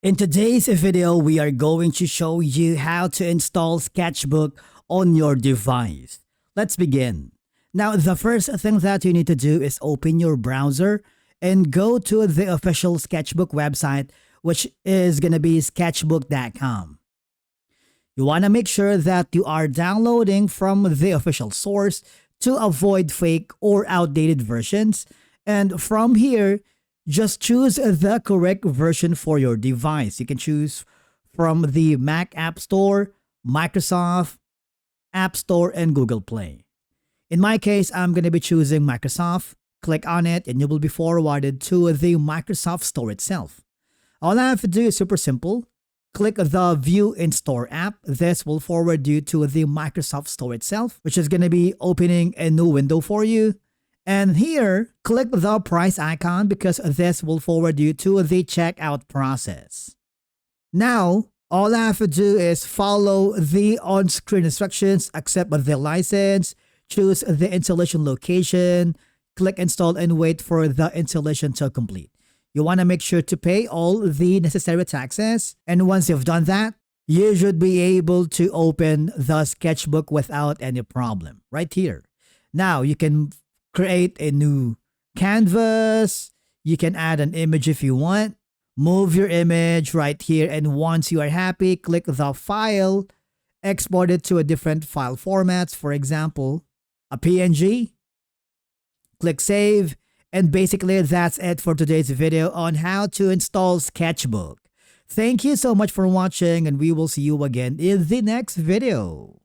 In today's video, we are going to show you how to install Sketchbook on your device. Let's begin. Now, the first thing that you need to do is open your browser and go to the official Sketchbook website, which is going to be sketchbook.com. You want to make sure that you are downloading from the official source to avoid fake or outdated versions. And from here, just choose the correct version for your device. You can choose from the Mac App Store, Microsoft App Store, and Google Play. In my case, I'm going to be choosing Microsoft. Click on it and you will be forwarded to the Microsoft Store itself. All I have to do is super simple. Click the View in Store app. This will forward you to the Microsoft Store itself, which is going to be opening a new window for you. And here, click the price icon because this will forward you to the checkout process. Now, all I have to do is follow the on-screen instructions, accept the license, choose the installation location, click install and wait for the installation to complete. You want to make sure to pay all the necessary taxes. And once you've done that, you should be able to open the Sketchbook without any problem right here. Now, you can create a new canvas. You can add an image if you want. Move your image right here. And once you are happy, click the file, export it to a different file formats. For example, a PNG. Click save. And basically, that's it for today's video on how to install Sketchbook. Thank you so much for watching, and we will see you again in the next video.